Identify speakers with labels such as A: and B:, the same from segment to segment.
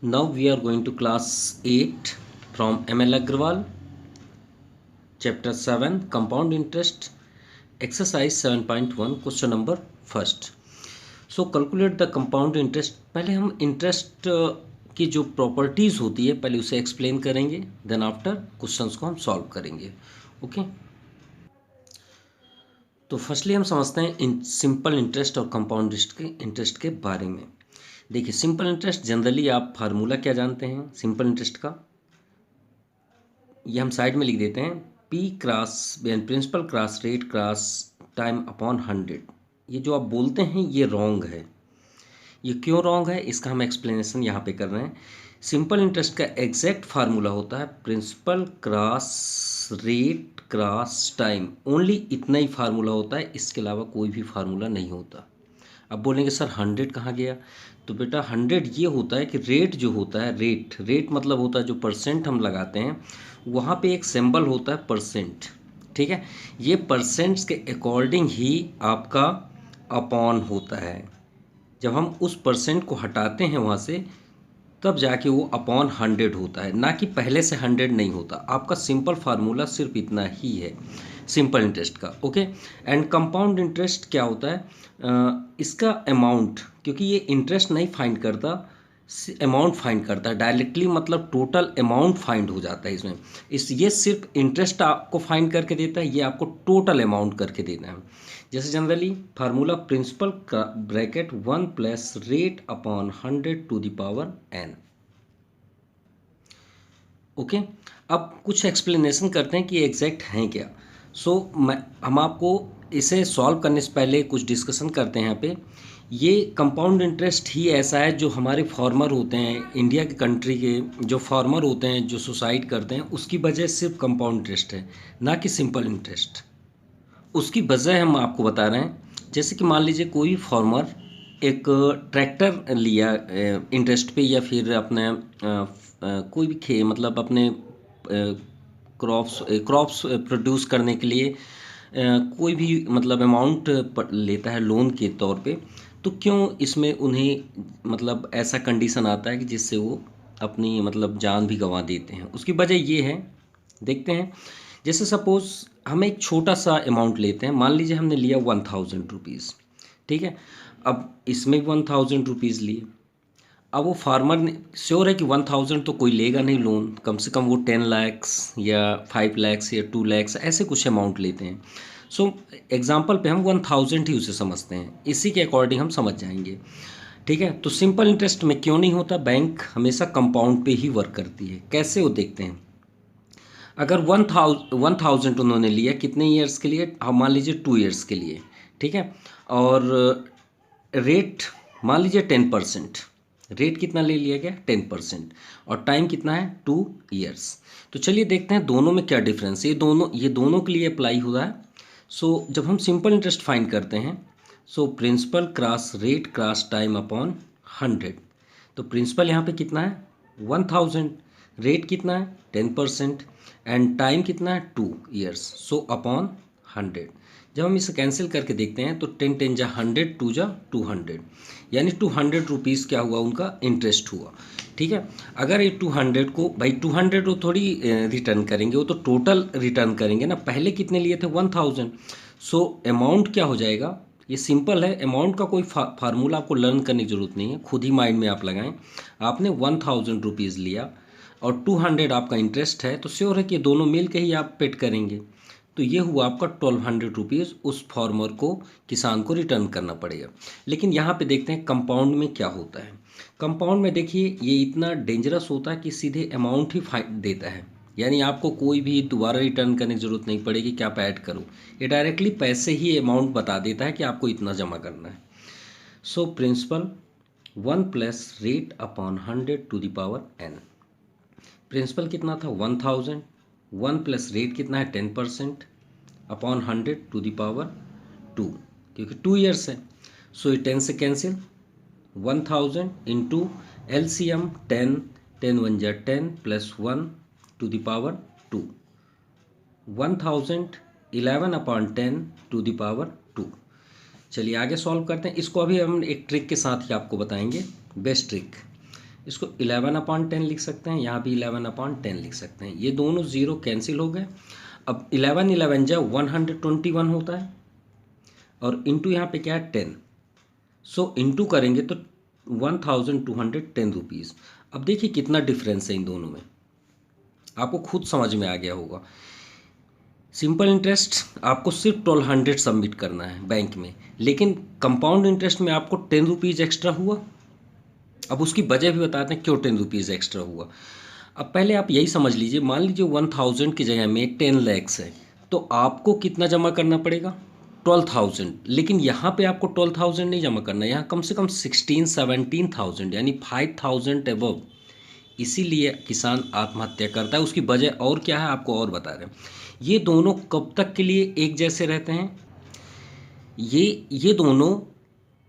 A: Now we are going to class 8 from ML Agrawal, chapter 7 compound interest, exercise 7.1, question number first. So calculate the compound interest. पहले हम interest की जो properties होती है पहले उसे एक्सप्लेन करेंगे, देन आफ्टर क्वेश्चंस को हम सॉल्व करेंगे. ओके तो फर्स्टली हम समझते हैं सिंपल इंटरेस्ट और कंपाउंड इंटरेस्ट के बारे में. देखिए सिंपल इंटरेस्ट जनरली आप फार्मूला क्या जानते हैं सिंपल इंटरेस्ट का, ये हम साइड में लिख देते हैं P cross principal cross rate cross time upon 100. ये जो आप बोलते हैं ये रॉन्ग है. ये क्यों रॉन्ग है इसका हम एक्सप्लेनेशन यहाँ पे कर रहे हैं. सिंपल इंटरेस्ट का एग्जैक्ट फार्मूला होता है principal cross rate cross time. Only इतना ही फार्मूला होता है, इसके अलावा कोई भी फार्मूला नहीं होता. अब बोलेंगे सर 100 कहाँ गया, तो बेटा 100 ये होता है कि रेट जो होता है रेट मतलब होता है जो परसेंट हम लगाते हैं वहाँ पे एक सिंबल होता है परसेंट. ठीक है, ये परसेंट्स के अकॉर्डिंग ही आपका अपॉन होता है. जब हम उस परसेंट को हटाते हैं वहाँ से तब जाके वो अपॉन 100 होता है, ना कि पहले से 100 नहीं होता. आपका सिंपल फार्मूला सिर्फ इतना ही है सिंपल इंटरेस्ट का. ओके एंड कंपाउंड इंटरेस्ट क्या होता है, इसका अमाउंट, क्योंकि ये इंटरेस्ट नहीं फाइंड करता, अमाउंट फाइंड करता है डायरेक्टली, मतलब टोटल अमाउंट फाइंड हो जाता है इसमें. ये सिर्फ इंटरेस्ट आपको फाइंड करके देता है, ये आपको टोटल अमाउंट करके देता है. जैसे जनरली फार्मूला प्रिंसिपल का bracket 1 plus rate upon 100 to the power n. Okay अब कुछ एक्सप्लेनेशन करते हैं कि एग्जैक्ट हैं क्या. हम आपको इसे सॉल्व करने से पहले कुछ डिस्कशन करते हैं यहाँ पे. ये कंपाउंड इंटरेस्ट ही ऐसा है जो हमारे फार्मर होते हैं इंडिया के कंट्री के जो फार्मर होते हैं जो सुसाइड करते हैं उसकी वजह सिर्फ कंपाउंड इंटरेस्ट है, ना कि सिंपल इंटरेस्ट. उसकी वजह हम आपको बता रहे हैं. जैसे कि मान लीजिए कोई फार्मर एक ट्रैक्टर लिया इंटरेस्ट पे, या फिर अपने कोई भी मतलब अपने क्रॉप्स प्रोड्यूस करने के लिए कोई भी मतलब अमाउंट लेता है लोन के तौर पे. तो क्यों इसमें उन्हें मतलब ऐसा कंडीशन आता है कि जिससे वो अपनी मतलब जान भी गंवा देते हैं. उसकी वजह ये है, देखते हैं. जैसे सपोज़ हम एक छोटा सा अमाउंट लेते हैं, मान लीजिए हमने लिया 1000 रुपीज़. ठीक है, अब इसमें 1000 रुपीज़ लिए. अब वो फार्मर ने श्योर है कि 1000 तो कोई लेगा नहीं लोन, कम से कम वो 10 लाख्स या 5 लाख्स या 2 लाख्स ऐसे कुछ अमाउंट लेते हैं. सो एग्जांपल पे हम 1000 ही उसे समझते हैं, इसी के अकॉर्डिंग हम समझ जाएंगे. ठीक है, तो सिंपल इंटरेस्ट में क्यों नहीं होता, बैंक हमेशा कंपाउंड पे ही वर्क करती है. कैसे वो देखते हैं, अगर 1000 उन्होंने लिया कितने ईयर्स के लिए, हम मान लीजिए 2 ईयर्स के लिए. ठीक है, और रेट मान लीजिए 10%, रेट कितना ले लिया गया 10%, और टाइम कितना है 2 ईयर्स. तो चलिए देखते हैं दोनों में क्या डिफरेंस है. ये दोनों के लिए अप्लाई हुआ है. सो जब हम सिंपल इंटरेस्ट फाइंड करते हैं, so principal cross rate cross time upon 100. तो प्रिंसिपल यहाँ पे कितना है 1000, रेट कितना है 10%, एंड टाइम कितना है 2 ईयर्स, सो अपॉन 100. जब हम इसे कैंसिल करके देखते हैं तो 10 10 जा 100, 2 जा 200, यानी 200 रुपीज़ क्या हुआ उनका इंटरेस्ट हुआ. ठीक है, अगर ये 200 को भाई 200 वो थोड़ी रिटर्न करेंगे, वो तो टोटल रिटर्न करेंगे ना. पहले कितने लिए थे 1000. सो अमाउंट क्या हो जाएगा, ये सिंपल है. अमाउंट का कोई फार्मूला आपको लर्न करने की ज़रूरत नहीं है, खुद ही माइंड में आप लगाएं. आपने 1000 रुपीज़ लिया और 200 आपका इंटरेस्ट है, तो श्योर है कि दोनों मिल के ही आप पेड करेंगे. तो ये हुआ आपका 1200 रुपीज़ उस फार्मर को, किसान को रिटर्न करना पड़ेगा. लेकिन यहाँ पे देखते हैं कंपाउंड में क्या होता है. कंपाउंड में देखिए ये इतना डेंजरस होता है कि सीधे अमाउंट ही फाइन देता है, यानी आपको कोई भी दोबारा रिटर्न करने की ज़रूरत नहीं पड़ेगी कि आप ऐड करो. ये डायरेक्टली पैसे ही अमाउंट बता देता है कि आपको इतना जमा करना है. So principal 1 plus rate upon 100 to the power n. Principal कितना था 1000, 1 प्लस रेट कितना है 10% अपॉन 100 टू द पावर 2, क्योंकि 2 ईयर्स है. सो ये 10 से कैंसिल, 1000 इंटू LCM 10, 10 1 जा 10 plus 1 to the power 2, 1000 11 upon 10 to the power 2. चलिए आगे सॉल्व करते हैं. इसको अभी हम एक ट्रिक के साथ ही आपको बताएंगे, बेस्ट ट्रिक. इसको 11/10 लिख सकते हैं, यहाँ भी 11/10 लिख सकते हैं। ये दोनों ज़ीरो कैंसिल हो गए। अब 11 जा 121 होता है और इंटू यहाँ पे क्या है 10। सो इंटू करेंगे तो 1210 रुपीज़। अब देखिए कितना डिफरेंस है इन दोनों में, आपको खुद समझ में आ गया होगा। सिंपल इंटरेस्ट आपको सिर्फ 1200 सबमिट करना है बैंक में, लेकिन कंपाउंड इंटरेस्ट में आपको 10 रुपीज़ एक्स्ट्रा हुआ। अब उसकी वजह भी बताते हैं क्यों 10 रुपीज़ एक्स्ट्रा हुआ। अब पहले आप यही समझ लीजिए, मान लीजिए 1000 की जगह में 10 लैक्स है, तो आपको कितना जमा करना पड़ेगा 12,000। लेकिन यहाँ पे आपको 12,000 नहीं जमा करना है, यहाँ कम से कम 16-17,000 यानी 5,000 एबव। इसीलिए किसान आत्महत्या करता है। उसकी वजह और क्या है आपको और बता रहे हैं। ये दोनों कब तक के लिए एक जैसे रहते हैं, ये दोनों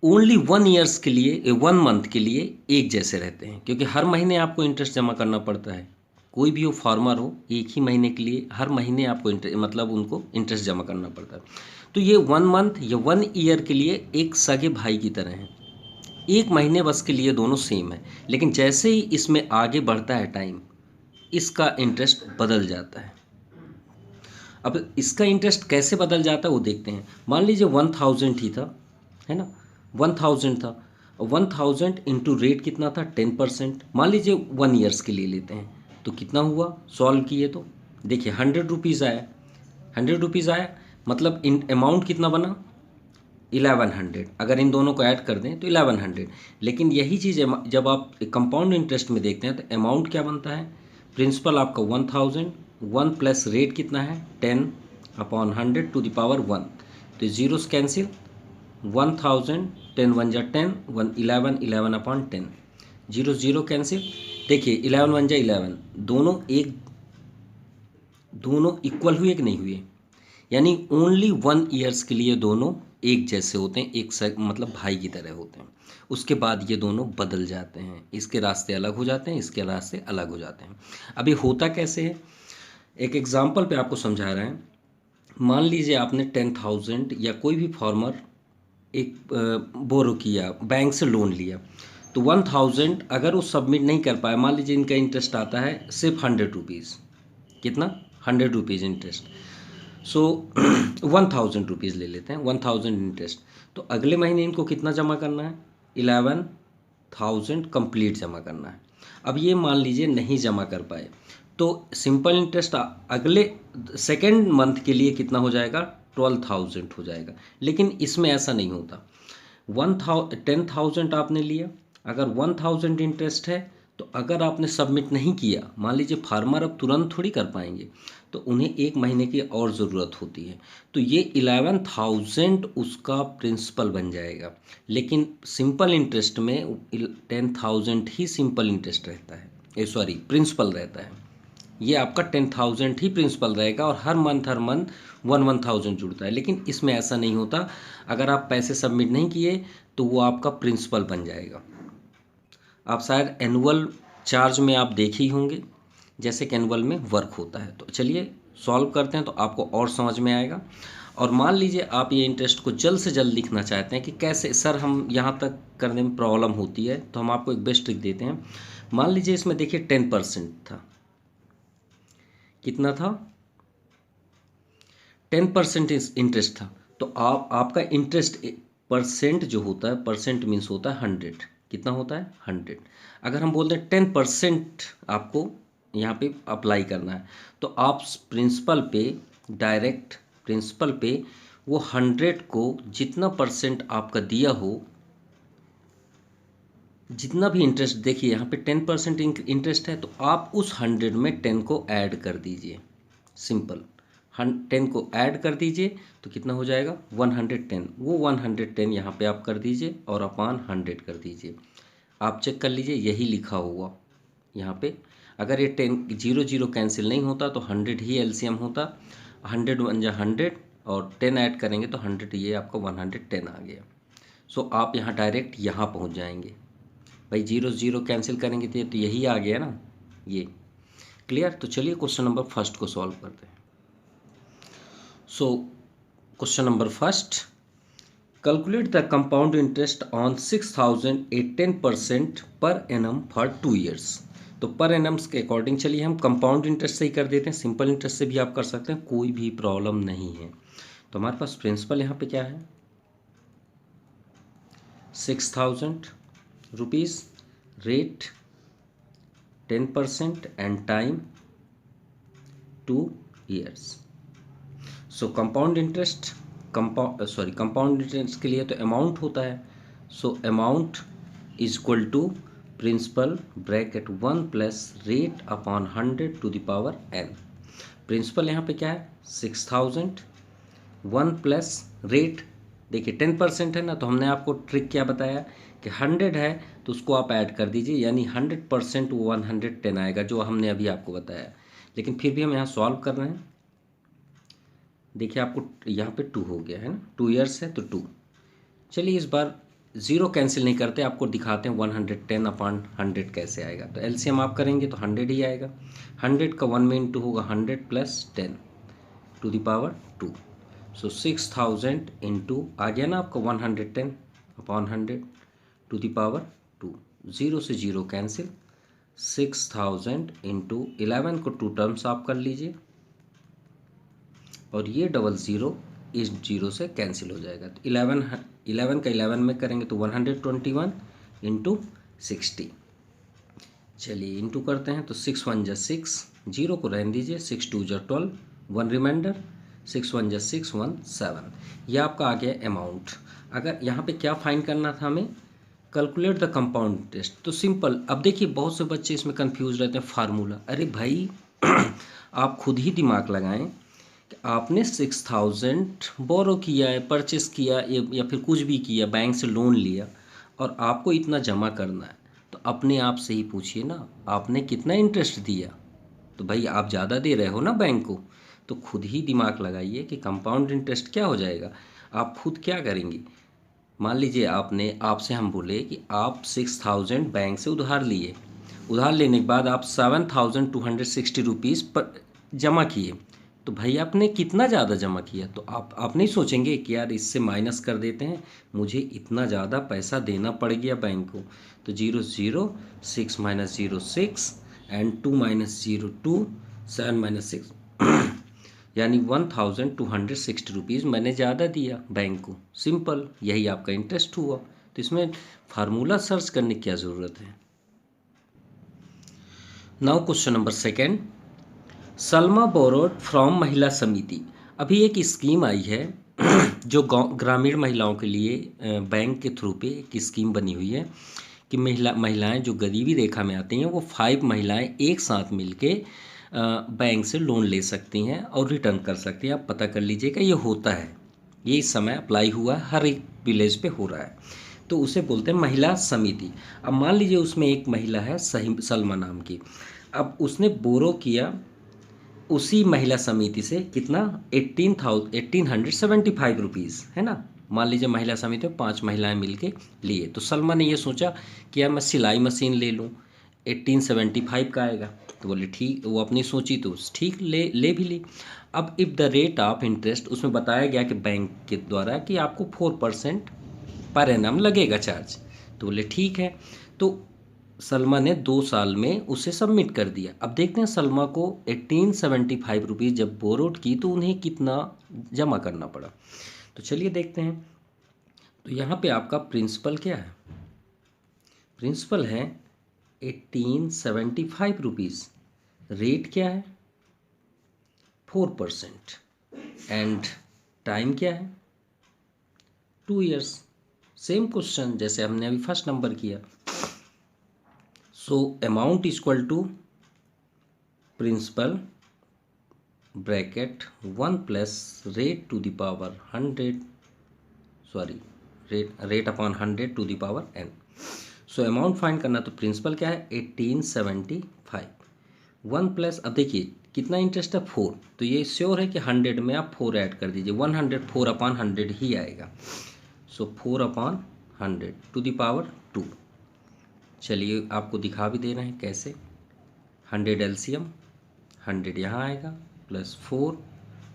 A: ओनली 1 ईयर्स के लिए, 1 मंथ के लिए एक जैसे रहते हैं, क्योंकि हर महीने आपको इंटरेस्ट जमा करना पड़ता है। कोई भी हो फार्मर हो, एक ही महीने के लिए हर महीने आपको मतलब उनको इंटरेस्ट जमा करना पड़ता है। तो ये 1 मंथ या 1 ईयर के लिए एक सगे भाई की तरह हैं। एक महीने बस के लिए दोनों सेम है, लेकिन जैसे ही इसमें आगे बढ़ता है टाइम, इसका इंटरेस्ट बदल जाता है। अब इसका इंटरेस्ट कैसे बदल जाता है वो देखते हैं। मान लीजिए 1000 ही था, है ना, 1000 था। 1000 इंटू रेट कितना था 10%। मान लीजिए 1 ईयर्स के लिए लेते हैं तो कितना हुआ, सॉल्व किए तो देखिए 100 रुपीज़ आया। 100 रुपीज़ आया मतलब इन अमाउंट कितना बना 1100। अगर इन दोनों को ऐड कर दें तो 1100। लेकिन यही चीज़ जब आप कंपाउंड इंटरेस्ट में देखते हैं तो अमाउंट क्या बनता है, प्रिंसिपल आपका 1000, 1 प्लस रेट कितना है 10/100 टू द पावर 1। तो जीरोस कैंसिल, 1000 10 1 जा 10, 1 11 11/10, जीरो जीरो कैंसिल। देखिए 11 1 जा 11, दोनों इक्वल हुए कि नहीं हुए, यानी ओनली 1 ईयर्स के लिए दोनों एक जैसे होते हैं, मतलब भाई की तरह होते हैं। उसके बाद ये दोनों बदल जाते हैं, इसके रास्ते अलग हो जाते हैं, इसके रास्ते अलग हो जाते हैं। अब ये होता कैसे है, एक एग्जाम्पल पे आपको समझा रहे हैं। मान लीजिए आपने 10,000 या कोई भी फार्मर एक बोरो किया, बैंक से लोन लिया, तो 1000 अगर वो सबमिट नहीं कर पाए, मान लीजिए इनका इंटरेस्ट आता है सिर्फ 100 रुपीज़, कितना 100 रुपीज़ इंटरेस्ट। सो 1000 रुपीज़ ले लेते हैं, 1000 इंटरेस्ट। तो अगले महीने इनको कितना जमा करना है 11,000 कंप्लीट जमा करना है। अब ये मान लीजिए नहीं जमा कर पाए तो सिंपल इंटरेस्ट अगले सेकेंड मंथ के लिए कितना हो जाएगा 12,000 हो जाएगा। लेकिन इसमें ऐसा नहीं होता। 10,000 आपने लिया, अगर 1000 इंटरेस्ट है तो अगर आपने सबमिट नहीं किया, मान लीजिए फार्मर अब तुरंत थोड़ी कर पाएंगे, तो उन्हें एक महीने की और ज़रूरत होती है, तो ये 11,000 उसका प्रिंसिपल बन जाएगा। लेकिन सिंपल इंटरेस्ट में 10,000 ही सिंपल इंटरेस्ट रहता है, सॉरी प्रिंसिपल रहता है। ये आपका 10,000 ही प्रिंसिपल रहेगा और हर मंथ 1,000 जुड़ता है। लेकिन इसमें ऐसा नहीं होता, अगर आप पैसे सबमिट नहीं किए तो वो आपका प्रिंसिपल बन जाएगा। आप शायद एनुअल चार्ज में आप देखे ही होंगे, जैसे कि एनुअल में वर्क होता है। तो चलिए सॉल्व करते हैं तो आपको और समझ में आएगा। और मान लीजिए आप ये इंटरेस्ट को जल्द से जल्द लिखना चाहते हैं कि कैसे सर हम यहाँ तक करने में प्रॉब्लम होती है, तो हम आपको एक बेस्ट ट्रिक देते हैं। मान लीजिए इसमें देखिए 10% था, कितना था 10% इंटरेस्ट था। तो आपका इंटरेस्ट परसेंट जो होता है, परसेंट मीन्स होता है 100, कितना होता है 100। अगर हम बोलते हैं 10% आपको यहाँ पे अप्लाई करना है, तो आप प्रिंसिपल पे डायरेक्ट प्रिंसिपल पे वो 100 को जितना परसेंट आपका दिया हो, जितना भी इंटरेस्ट, देखिए यहाँ पे 10% इंटरेस्ट है, तो आप उस 100 में 10 को ऐड कर दीजिए। सिंपल 10 को ऐड कर दीजिए तो कितना हो जाएगा 110। वो 110 यहाँ पे आप कर दीजिए और अपान 100 कर दीजिए। आप चेक कर लीजिए यही लिखा हुआ यहाँ पे। अगर ये 10 जीरो जीरो कैंसिल नहीं होता तो 100 ही एलसीएम होता। 100 1 जा 100 और 10 ऐड करेंगे तो 100, ये आपका 110 आ गया। सो आप यहाँ डायरेक्ट यहाँ पहुँच जाएंगे। भाई जीरो जीरो कैंसिल करेंगे तो यही आ गया ना, ये क्लियर। तो चलिए क्वेश्चन नंबर फर्स्ट को सॉल्व करते हैं। So question number first, calculate the compound interest on 6,000 at 10% per annum for 2 years. तो पर एनम्स के अकॉर्डिंग चलिए हम कंपाउंड इंटरेस्ट से ही कर देते हैं, सिंपल इंटरेस्ट से भी आप कर सकते हैं, कोई भी प्रॉब्लम नहीं है। तो हमारे पास प्रिंसिपल यहाँ पे क्या है, 6,000 rupees, rate 10% and time 2 years. So compound interest compound interest के लिए तो अमाउंट होता है। So amount is equal to principal bracket 1 plus rate upon 100 to the power n। Principal यहाँ पे क्या है 6,000, 1 प्लस रेट, देखिए 10% है ना, तो हमने आपको ट्रिक क्या बताया कि 100 है तो उसको आप ऐड कर दीजिए, यानी 100% वो 110 आएगा जो हमने अभी आपको बताया। लेकिन फिर भी हम यहाँ सॉल्व कर रहे हैं, देखिए आपको यहाँ पे 2 हो गया है ना, 2 ईयर्स है तो 2। चलिए इस बार ज़ीरो कैंसिल नहीं करते, आपको दिखाते हैं 110 अपॉन 100 कैसे आएगा। तो एलसीएम आप करेंगे तो 100 ही आएगा, 100 का 1 में इंटू होगा 100 plus 10 to the power 2। So 6,000 into आ गया ना आपका 110 upon 100 to the power 2, zero से ज़ीरो कैंसिल, 6,000 इंटू 11 को 2 टर्म्स आप कर लीजिए और ये डबल ज़ीरो इस जीरो से कैंसिल हो जाएगा। तो 11 का 11 में करेंगे तो 121 इंटू 60। चलिए इंटू करते हैं तो 6 1 जा 6, जीरो को रहने दीजिए, 6 2 जा 12, 1 रिमाइंडर, 6 1 जा 6 1 7। यह आपका आ गया अमाउंट। अगर यहाँ पे क्या फाइंड करना था हमें, कैलकुलेट द कंपाउंड इंटरेस्ट। तो सिंपल, अब देखिए बहुत से बच्चे इसमें कंफ्यूज रहते हैं फार्मूला। अरे भाई आप खुद ही दिमाग लगाएं कि आपने 6,000 बोरो किया है, परचेस किया या फिर कुछ भी किया, बैंक से लोन लिया और आपको इतना जमा करना है, तो अपने आप से ही पूछिए ना आपने कितना इंटरेस्ट दिया। तो भाई आप ज़्यादा दे रहे हो ना बैंक को, तो खुद ही दिमाग लगाइए कि कंपाउंड इंटरेस्ट क्या हो जाएगा। आप खुद क्या करेंगे, मान लीजिए आपसे हम बोले कि आप 6,000 बैंक से उधार लिए, उधार लेने के बाद आप 7,260 रुपीज़ पर जमा किए, तो भाई आपने कितना ज़्यादा जमा किया। तो आप नहीं सोचेंगे कि यार इससे माइनस कर देते हैं, मुझे इतना ज़्यादा पैसा देना पड़ गया बैंक को। तो 0 0, 6 माइनस 0 6 एंड 2 माइनस 0 2, 7 माइनस 6 यानी 1,260 रुपीज़ मैंने ज़्यादा दिया बैंक को। सिंपल, यही आपका इंटरेस्ट हुआ। तो इसमें फार्मूला सर्च करने की क्या ज़रूरत है। Now question number second, Salma borrowed from महिला समिति। अभी एक स्कीम आई है जो ग्रामीण महिलाओं के लिए बैंक के थ्रू पे एक स्कीम बनी हुई है कि महिलाएं जो गरीबी रेखा में आती हैं वो 5 महिलाएं एक साथ मिलके बैंक से लोन ले सकती हैं और रिटर्न कर सकती हैं। आप पता कर लीजिएगा, ये होता है, ये इस समय अप्लाई हुआ है, हर एक विलेज पे हो रहा है। तो उसे बोलते हैं महिला समिति। अब मान लीजिए उसमें एक महिला है सलमा नाम की, अब उसने बोरो किया उसी महिला समिति से कितना 1875 रुपीज़, है ना। मान लीजिए महिला समिति में 5 महिलाएं मिलके लिए, तो सलमा ने ये सोचा कि यार मैं सिलाई मशीन ले लूँ, 1875 का आएगा। तो बोले ठीक, वो अपनी सोची तो ठीक, ले भी ली। अब if the rate of interest, उसमें बताया गया कि बैंक के द्वारा कि आपको 4% पर एनम लगेगा चार्ज। तो बोले ठीक है। तो सलमा ने 2 साल में उसे सबमिट कर दिया। अब देखते हैं सलमा को 1875 रुपीज़ जब बोरोड की तो उन्हें कितना जमा करना पड़ा। तो चलिए देखते हैं। तो यहाँ पे आपका प्रिंसिपल क्या है, प्रिंसिपल है 1875 रुपीज़, रेट क्या है 4% एंड टाइम क्या है 2 ईयर्स। सेम क्वेश्चन जैसे हमने अभी फर्स्ट नंबर किया। So amount equal to principal bracket 1 plus rate to the power 100, sorry rate upon 100 to the power n। So amount find करना, तो प्रिंसिपल क्या है 1875, 1 प्लस, अब देखिए कितना इंटरेस्ट है 4, तो ये श्योर है कि 100 में आप 4 ऐड कर दीजिए, 104 अपॉन 100 ही आएगा। सो 4 अपॉन 100 टू द पावर 2। चलिए आपको दिखा भी दे रहे हैं कैसे, 100 एलसीएम, 100 यहाँ आएगा plus 4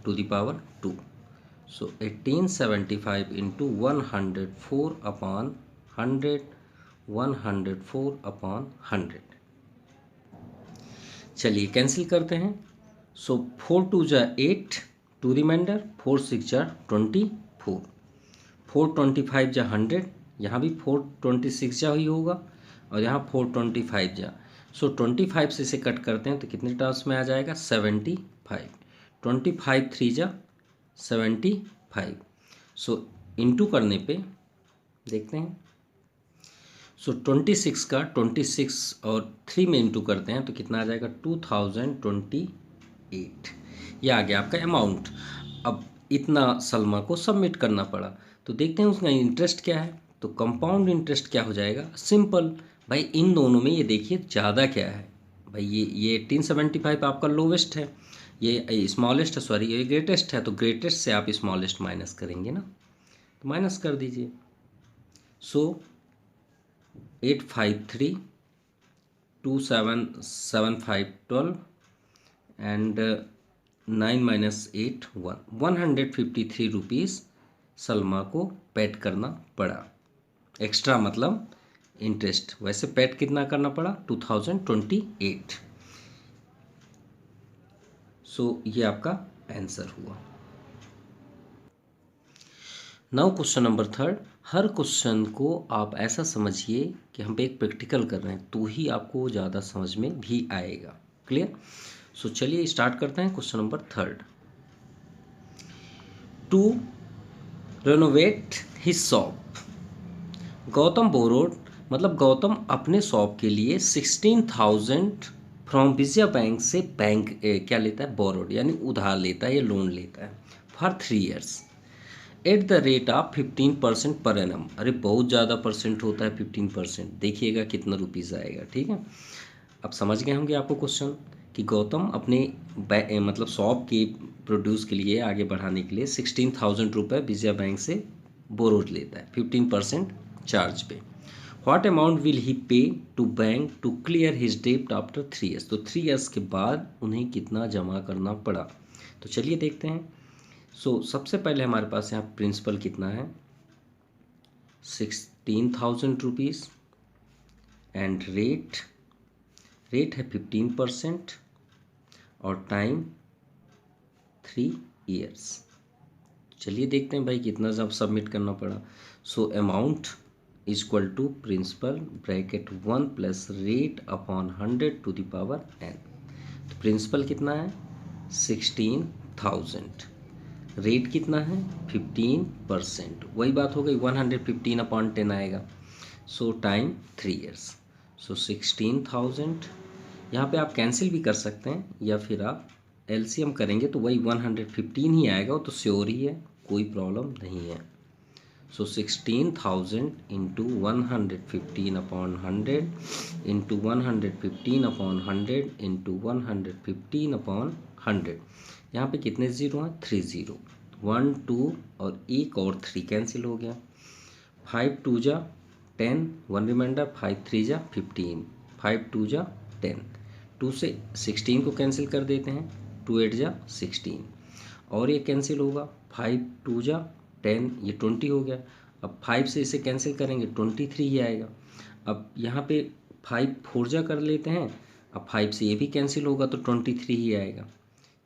A: to the power 2। So 1875 into 104 upon 100, 104 upon 100। चलिए कैंसिल करते हैं। सो 4 2 जा 8, 2 रिमाइंडर, 4 6 जा 24, 4 25 जा 100, यहाँ भी 4 26 जा ही होगा और यहाँ 4 25 जा। सो 25 से इसे कट करते हैं तो कितने टर्म्स में आ जाएगा 75, 25 3 जा 75। सो इंटू करने पे देखते हैं। सो 26 का 26 और 3 में इंटू करते हैं तो कितना आ जाएगा 2028। ये आ गया आपका अमाउंट। अब इतना सलमा को सबमिट करना पड़ा तो देखते हैं उसका इंटरेस्ट क्या है। तो कंपाउंड इंटरेस्ट क्या हो जाएगा, सिंपल भाई इन दोनों में ये देखिए ज़्यादा क्या है भाई, ये 1875 आपका लोवेस्ट है, ये स्मॉलेस्ट है, सॉरी ये ग्रेटेस्ट है, तो ग्रेटेस्ट से आप स्मॉलेस्ट माइनस करेंगे ना, तो माइनस कर दीजिए। सो 853 2775 12 एंड 9 माइनस 8 153 रुपीज़ सलमा को पेड करना पड़ा एक्स्ट्रा, मतलब इंटरेस्ट। वैसे पेड कितना करना पड़ा 2028। सो ये आपका आंसर हुआ। Now question number 3। हर क्वेश्चन को आप ऐसा समझिए कि हम पे एक प्रैक्टिकल कर रहे हैं तो ही आपको ज़्यादा समझ में भी आएगा। क्लियर? सो चलिए स्टार्ट करते हैं question number 3। To renovate his shop, Gautam borrowed, मतलब गौतम अपने शॉप के लिए 16,000 फ्रॉम विजया बैंक से बैंक क्या लेता है, बोरोड यानी उधार लेता है या लोन लेता है for 3 years at the rate of 15% per annum. अरे बहुत ज़्यादा परसेंट होता है 15%, देखिएगा कितना रुपीज़ आएगा। ठीक है, अब समझ गए होंगे आपको क्वेश्चन कि गौतम अपने मतलब शॉप के प्रोड्यूस के लिए आगे बढ़ाने के लिए 16,000 रुपये विजया बैंक से बोरोड लेता है 15% चार्ज पे। What amount will he pay to bank to clear his डेब्ट आफ्टर 3 ईयर्स, तो 3 ईयर्स के बाद उन्हें कितना जमा करना पड़ा। तो चलिए देखते हैं। सो सबसे पहले हमारे पास यहाँ प्रिंसिपल कितना है 16,000 रुपीज़ एंड रेट है 15% और टाइम 3 ईयर्स। चलिए देखते हैं भाई कितना जब सबमिट करना पड़ा। So amount equal to principal bracket 1 plus rate upon 100 to the power n। तो प्रिंसिपल कितना है 16,000, रेट कितना है 15%, वही बात हो गई 115 अपॉन 10 आएगा। सो टाइम 3 ईयर्स। सो 16,000 यहाँ पे आप कैंसिल भी कर सकते हैं या फिर आप एलसीएम करेंगे तो वही 115 ही आएगा, वो तो श्योर ही है, कोई प्रॉब्लम नहीं है। सो 16,000 into 115 upon 100 into 115 upon 100 into 115 upon 100, यहाँ पे कितने ज़ीरो हैं 3 ज़ीरो, 1 2 और एक और 3 कैंसिल हो गया। 5 2 जा 10, 1 रिमाइंडर, 5 3 जा 15, 5 2 जा 10, 2 से 16 को कैंसिल कर देते हैं, 2 8 जा 16 और ये कैंसिल होगा, 5 2 जा 10, ये 20 हो गया। अब 5 से इसे कैंसिल करेंगे 23 ही आएगा। अब यहाँ पे 5 4 जा कर लेते हैं, अब 5 से ये भी कैंसिल होगा तो 23 ही आएगा।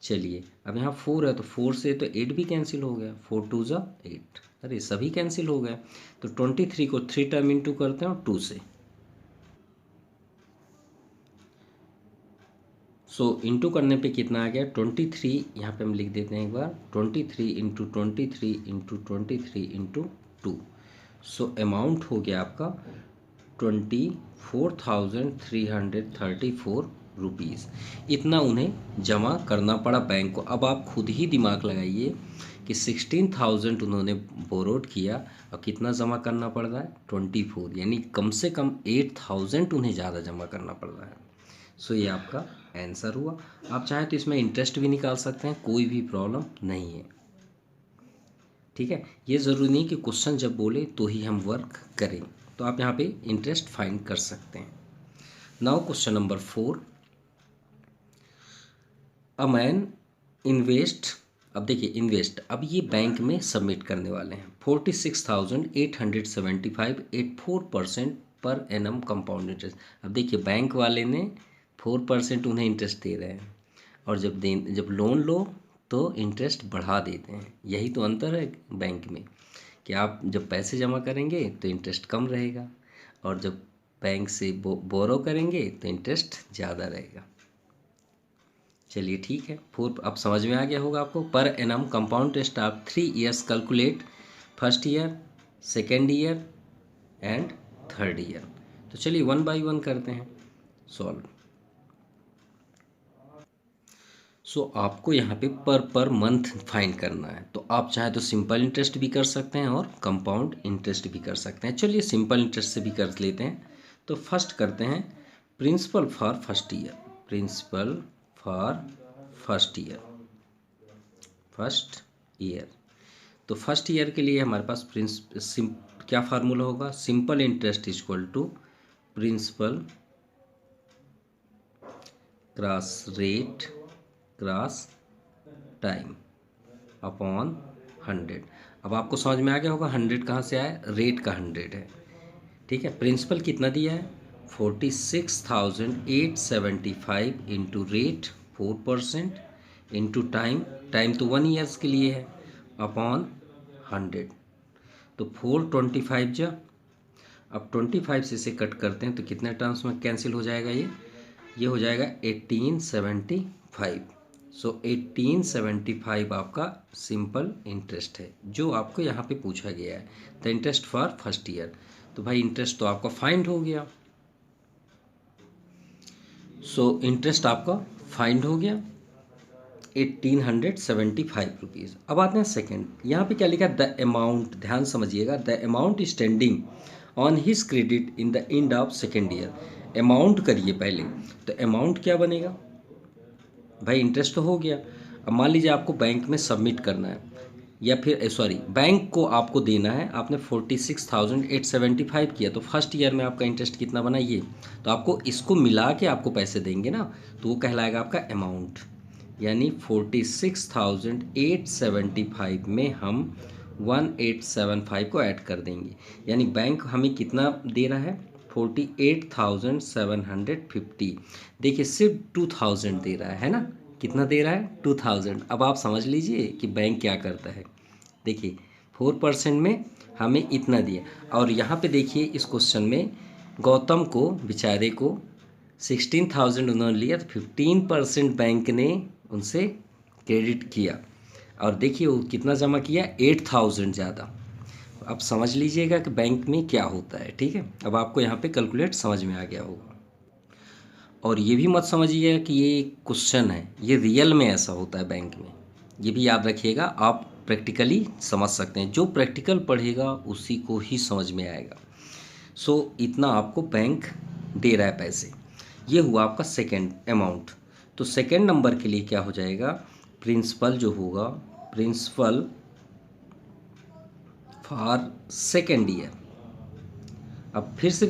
A: चलिए अब यहाँ 4 है तो 4 से तो 8 भी कैंसिल हो गया, 4 2 जा 8, अरे सभी कैंसिल हो गए। तो 23 को 3 टाइम इंटू करते हैं 2 से। सो इंटू करने पे कितना आ गया 23, यहाँ पे हम लिख देते हैं एक बार 23 into 23 into 23 into 2। So amount हो गया आपका 24,334 रुपीज़। इतना उन्हें जमा करना पड़ा बैंक को। अब आप खुद ही दिमाग लगाइए कि 16,000 उन्होंने बोरोड किया और कितना जमा करना पड़ रहा है 24, यानी कम से कम 8,000 उन्हें ज़्यादा जमा करना पड़ रहा है। सो ये आपका आंसर हुआ। आप चाहें तो इसमें इंटरेस्ट भी निकाल सकते हैं, कोई भी प्रॉब्लम नहीं है। ठीक है, ये ज़रूरी नहीं कि क्वेश्चन जब बोले तो ही हम वर्क करें, तो आप यहाँ पे इंटरेस्ट फाइंड कर सकते हैं। Now question number 4। A man invest अब देखिए इन्वेस्ट, अब ये बैंक में सबमिट करने वाले हैं 46,875 eight 4% per annum compound interest. अब देखिए बैंक वाले ने 4% उन्हें इंटरेस्ट दे रहे हैं, और जब लोन लो तो इंटरेस्ट बढ़ा देते हैं। यही तो अंतर है बैंक में, कि आप जब पैसे जमा करेंगे तो इंटरेस्ट कम रहेगा, और जब बैंक से बोरो करेंगे तो इंटरेस्ट ज़्यादा रहेगा। चलिए ठीक है, फोर अब समझ में आ गया होगा आपको। पर एनम कंपाउंड इंटरेस्ट आप 3 years calculate, first year, second year and third year. तो चलिए 1 बाई 1 करते हैं सॉल्व। सो आपको यहाँ पे पर मंथ फाइंड करना है, तो आप चाहे तो सिंपल इंटरेस्ट भी कर सकते हैं और कंपाउंड इंटरेस्ट भी कर सकते हैं। चलिए सिंपल इंटरेस्ट से भी कर लेते हैं। तो फर्स्ट करते हैं principal for first year, principal for first year. तो फर्स्ट ईयर के लिए हमारे पास क्या फार्मूला होगा, simple interest is equal to principal cross rate cross time upon 100। अब आपको समझ में आ गया होगा 100 कहाँ से आया, रेट का 100 है। ठीक है, प्रिंसिपल कितना दिया है 46,875 into rate 4% into time, time तो 1 ईयर्स के लिए है, अपॉन 100। तो 425 जा, अब 25 से इसे कट करते हैं तो कितने टर्म्स में कैंसिल हो जाएगा, ये हो जाएगा 1875। सो 1875 आपका सिंपल इंटरेस्ट है जो आपको यहाँ पे पूछा गया है, the interest for first year. तो भाई इंटरेस्ट तो आपका फाइंड हो गया। सो इंटरेस्ट आपका फाइंड हो गया 1875 रुपीज़। अब आते हैं सेकेंड, यहाँ पे क्या लिखा है, द अमाउंट, ध्यान समझिएगा, the amount standing on his credit in the end of second year. Amount करिए पहले, तो अमाउंट क्या बनेगा भाई, इंटरेस्ट तो हो गया। अब मान लीजिए आपको बैंक में सबमिट करना है, या फिर सॉरी बैंक को आपको देना है, आपने 46,875 किया, तो फर्स्ट ईयर में आपका इंटरेस्ट कितना बना ये, तो आपको इसको मिला के आपको पैसे देंगे ना, तो वो कहलाएगा आपका अमाउंट। यानी 46,875 में हम 1875 को ऐड कर देंगे, यानी बैंक हमें कितना दे रहा है 48,750। देखिए सिर्फ 2000 दे रहा है ना, कितना दे रहा है 2000। अब आप समझ लीजिए कि बैंक क्या करता है। देखिए 4% में हमें इतना दिया, और यहाँ पे देखिए इस क्वेश्चन में गौतम को बेचारे को 16,000 उन्होंने लिया, तो 15% बैंक ने उनसे क्रेडिट किया, और देखिए वो कितना जमा किया 8,000 ज़्यादा। अब समझ लीजिएगा कि बैंक में क्या होता है। ठीक है, अब आपको यहाँ पे कैलकुलेट समझ में आ गया होगा। और ये भी मत समझिएगा कि ये क्वेश्चन है, ये रियल में ऐसा होता है बैंक में, ये भी याद रखिएगा। आप प्रैक्टिकली समझ सकते हैं, जो प्रैक्टिकल पढ़ेगा उसी को ही समझ में आएगा। सो इतना आपको बैंक दे रहा है पैसे, ये हुआ आपका सेकेंड अमाउंट। तो सेकेंड नंबर के लिए क्या हो जाएगा, प्रिंसिपल जो होगा, प्रिंसिपल फॉर सेकेंड ईयर। अब फिर से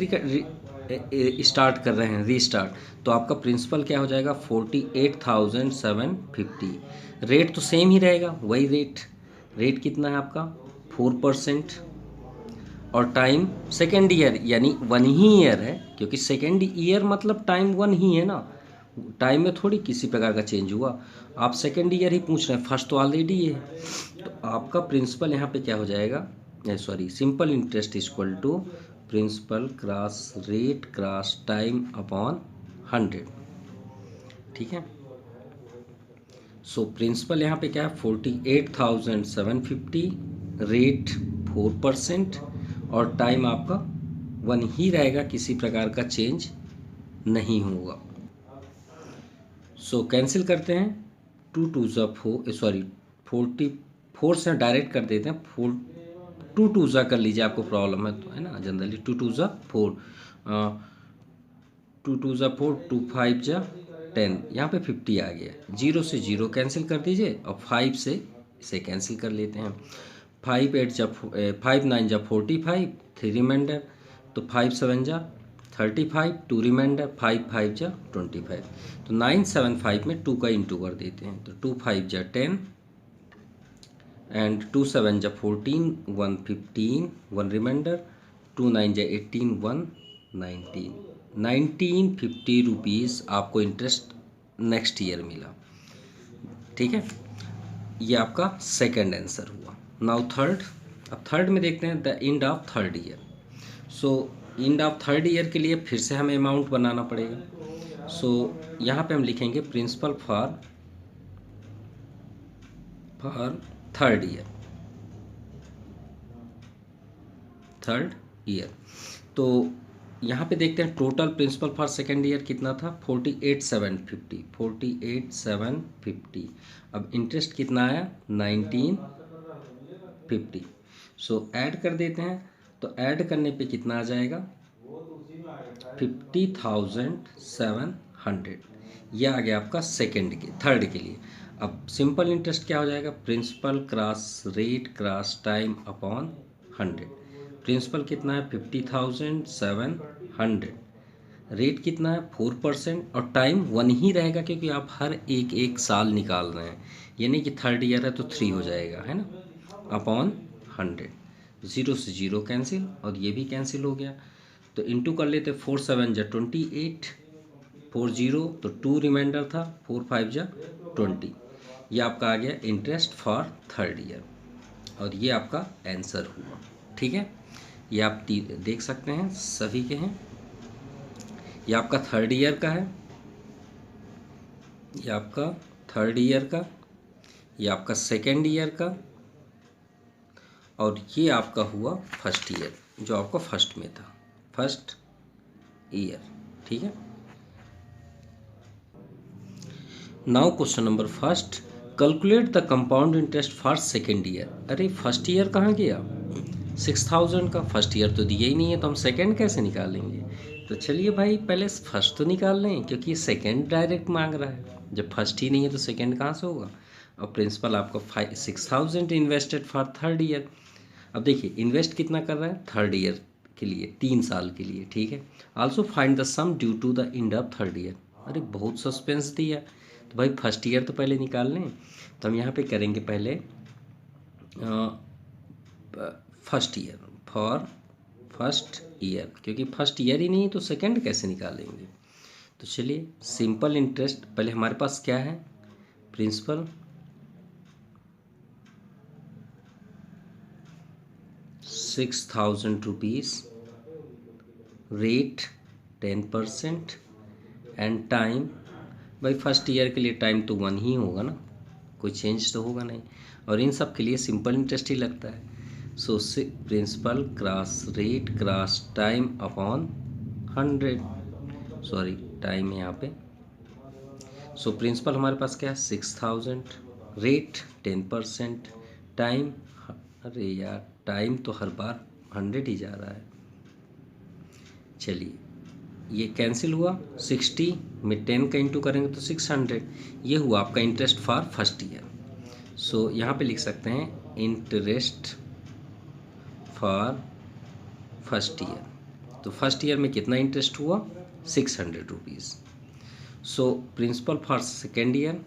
A: स्टार्ट कर रहे हैं, रीस्टार्ट, तो आपका प्रिंसिपल क्या हो जाएगा 48,750। रेट तो सेम ही रहेगा, वही रेट कितना है आपका 4%, और टाइम सेकेंड ईयर यानी 1 ही ईयर है, क्योंकि सेकेंड ईयर मतलब टाइम 1 ही है ना, टाइम में थोड़ी किसी प्रकार का चेंज हुआ। आप सेकेंड ईयर ही पूछ रहे हैं, फर्स्ट तो ऑलरेडी ये है। तो आपका प्रिंसिपल यहाँ पे क्या हो जाएगा, sorry simple interest equal to principal cross rate cross time upon 100। ठीक है, सो प्रिंसिपल यहाँ पे क्या है 48,750, रेट 4%, और टाइम आपका 1 ही रहेगा, किसी प्रकार का चेंज नहीं होगा। सो कैंसिल करते हैं, 2 2 ज़ा 4, सॉरी 44 से डायरेक्ट कर देते हैं, 2 2 ज़ा कर लीजिए, आपको प्रॉब्लम है तो, है ना, जनरली 2 2 ज़ा 4, 2 2 ज़ा 4, 2 5 ज़ा 10, यहाँ पे 50 आ गया, 0 से 0 कैंसिल कर दीजिए, और 5 से इसे कैंसिल कर लेते हैं। 5 8 जा 5 9 जा 45, 3 रिमाइंडर, तो 5 7 जा 35, 2 रिमाइंडर, 5 5 जा 25, तो 975 में 2 का इंटू कर देते हैं, तो 2 5 जा 10, एंड 2 7 जा 14, 1 15, 1 रिमाइंडर, 2 9 जा 18, 1 19, 1950 रुपीज़ आपको इंटरेस्ट नेक्स्ट ईयर मिला। ठीक है, ये आपका सेकंड आंसर हुआ। नाउ थर्ड, अब थर्ड में देखते हैं the end of third year. So and of third year के लिए फिर से हमें अमाउंट बनाना पड़ेगा। सो यहाँ पे हम लिखेंगे principal for third year, third year. तो यहाँ पे देखते हैं total principal for second year कितना था, 48,750, 48,750। अब इंटरेस्ट कितना आया, 1950। सो ऐड कर देते हैं, तो ऐड करने पे कितना आ जाएगा, 50,700। यह आ गया आपका सेकेंड के, थर्ड के लिए। अब सिंपल इंटरेस्ट क्या हो जाएगा, principal cross rate cross time upon 100। Principal कितना है, 50,700। रेट कितना है, 4%, और टाइम 1 ही रहेगा क्योंकि आप हर एक एक साल निकाल रहे हैं, यानी कि थर्ड ईयर है तो 3 हो जाएगा, है ना, अपॉन 100। 0 से 0 कैंसिल, और ये भी कैंसिल हो गया। तो इंटू कर लेते, 4 7 जा 28, 4 0 तो 2 रिमाइंडर था, 4 5 जा 20। ये आपका आ गया इंटरेस्ट फॉर थर्ड ईयर, और ये आपका आंसर हुआ। ठीक है, ये आप देख सकते हैं सभी के हैं। ये आपका थर्ड ईयर का है, ये आपका थर्ड ईयर का, ये आपका सेकेंड ईयर का, और ये आपका हुआ फर्स्ट ईयर जो आपका फर्स्ट में था, फर्स्ट ईयर। ठीक है, now question number first, calculate the compound interest for second year. अरे फर्स्ट ईयर कहाँ गया, 6,000 का, फर्स्ट ईयर तो दिया ही नहीं है, तो हम सेकेंड कैसे निकालेंगे। तो चलिए भाई पहले फर्स्ट तो निकाल लें, क्योंकि सेकेंड डायरेक्ट मांग रहा है, जब फर्स्ट ही नहीं है तो सेकेंड कहाँ से होगा। और प्रिंसिपल आपका 6,000 इन्वेस्टेड फॉर थर्ड ईयर। अब देखिए इन्वेस्ट कितना कर रहा है थर्ड ईयर के लिए, 3 साल के लिए। ठीक है, also find the sum due to the end of third year. अरे बहुत सस्पेंस दिया, तो भाई फर्स्ट ईयर तो पहले निकाल लें। तो हम यहाँ पे करेंगे पहले first year, for first year, क्योंकि फर्स्ट ईयर ही नहीं तो सेकंड कैसे निकालेंगे। तो चलिए सिंपल इंटरेस्ट, पहले हमारे पास क्या है, principal 6,000 rupees, rate 10%, and time, भाई फर्स्ट ईयर के लिए टाइम तो 1 ही होगा ना, कोई चेंज तो होगा नहीं, और इन सब के लिए सिंपल इंटरेस्ट ही लगता है। So principal cross rate cross time upon 100, sorry time है यहाँ पे। सो प्रिंसिपल हमारे पास क्या है, 6,000, रेट 10%, टाइम, अरे यार टाइम तो हर बार 100 ही जा रहा है। चलिए ये कैंसिल हुआ, 60 में 10 का इंटू करेंगे तो 600। ये हुआ आपका interest for first year. So यहाँ पे लिख सकते हैं इंटरेस्ट फॉर फर्स्ट ईयर। तो फर्स्ट ईयर में कितना इंटरेस्ट हुआ, 600 rupees. So principal for second year,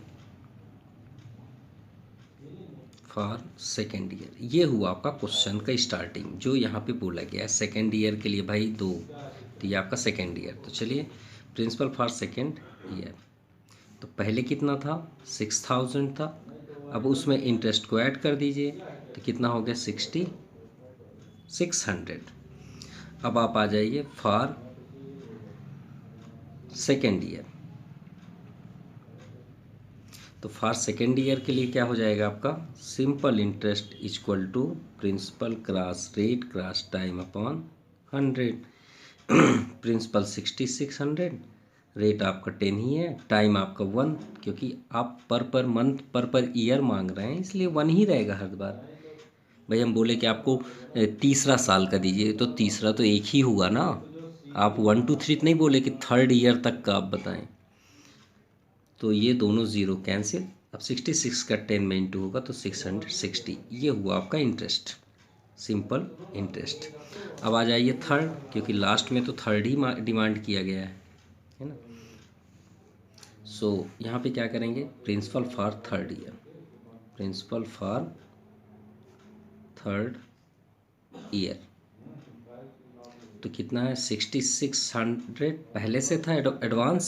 A: for second year, ये हुआ आपका क्वेश्चन का स्टार्टिंग जो यहाँ पे बोला गया है सेकेंड ईयर के लिए भाई 2, तो ये आपका सेकेंड ईयर। तो चलिए प्रिंसिपल फॉर सेकेंड ईयर, तो पहले कितना था, 6,000 था, अब उसमें इंटरेस्ट को ऐड कर दीजिए तो कितना हो गया, 6,600। अब आप आ जाइए फॉर सेकेंड ईयर, तो फॉर सेकेंड ईयर के लिए क्या हो जाएगा आपका, simple interest equal to principal cross rate cross time upon 100। Principal 6,600, rate आपका 10 ही है, टाइम आपका 1, क्योंकि आप पर मंथ पर ईयर मांग रहे हैं इसलिए 1 ही रहेगा हर बार। भाई हम बोले कि आपको तीसरा साल का दीजिए, तो तीसरा तो एक ही हुआ ना, आप 1 2 3 नहीं बोले कि थर्ड ईयर तक का आप बताएं। तो ये दोनों ज़ीरो कैंसिल, अब 66 का 10 में इंटू होगा तो 660। ये हुआ आपका इंटरेस्ट, सिंपल इंटरेस्ट। अब आ जाइए थर्ड, क्योंकि लास्ट में तो थर्ड ही डिमांड किया गया है ना। सो यहाँ पे क्या करेंगे, principal for third year, principal for third year. तो कितना है 6600 पहले से था एडवांस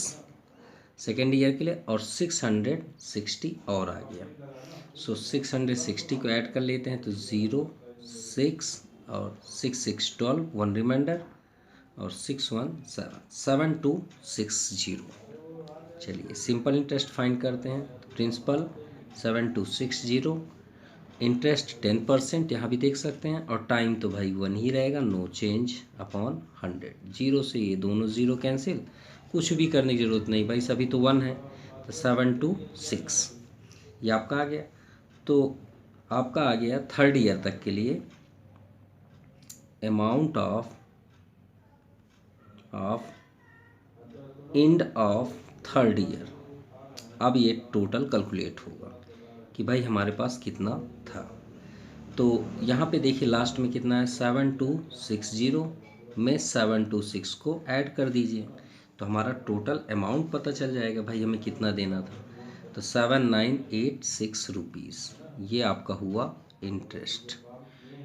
A: सेकेंड ईयर के लिए, और 660 और आ गया। सो 660 को ऐड कर लेते हैं तो 0 6 और 6 6 12, 1 रिमाइंडर और 6 1 7 7260। चलिए सिंपल इंटरेस्ट फाइंड करते हैं। तो प्रिंसिपल 7260, इंटरेस्ट 10%, यहाँ भी देख सकते हैं, और टाइम तो भाई 1 ही रहेगा, नो चेंज अपॉन 100। जीरो से ये दोनों ज़ीरो कैंसिल, कुछ भी करने की ज़रूरत नहीं भाई, सभी तो 1 है। तो 726 ये आपका आ गया। तो आपका आ गया थर्ड ईयर तक के लिए amount of and of third year. अब ये टोटल कैलकुलेट होगा कि भाई हमारे पास कितना था। तो यहाँ पे देखिए लास्ट में कितना है 7260 में 726 को ऐड कर दीजिए, तो हमारा टोटल अमाउंट पता चल जाएगा भाई हमें कितना देना था। तो 7986 रुपीज़ ये आपका हुआ इंटरेस्ट,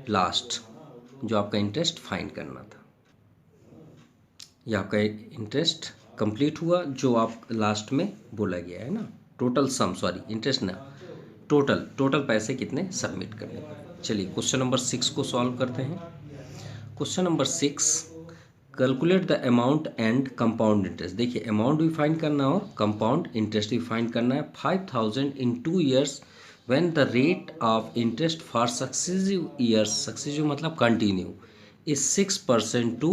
A: लास्ट जो आपका इंटरेस्ट फाइंड करना था। ये आपका इंटरेस्ट कंप्लीट हुआ जो आप लास्ट में बोला गया है ना, टोटल सम, सॉरी इंटरेस्ट ना, टोटल पैसे कितने सबमिट करने पड़े। चलिए क्वेश्चन नंबर 6 को सॉल्व करते हैं। Question number 6, calculate the amount and compound interest. देखिए अमाउंट भी फाइंड करना और कंपाउंड इंटरेस्ट भी फाइंड करना है। 5000 इन 2 years when the rate of interest for successive years, successive मतलब कंटिन्यू, इज 6% to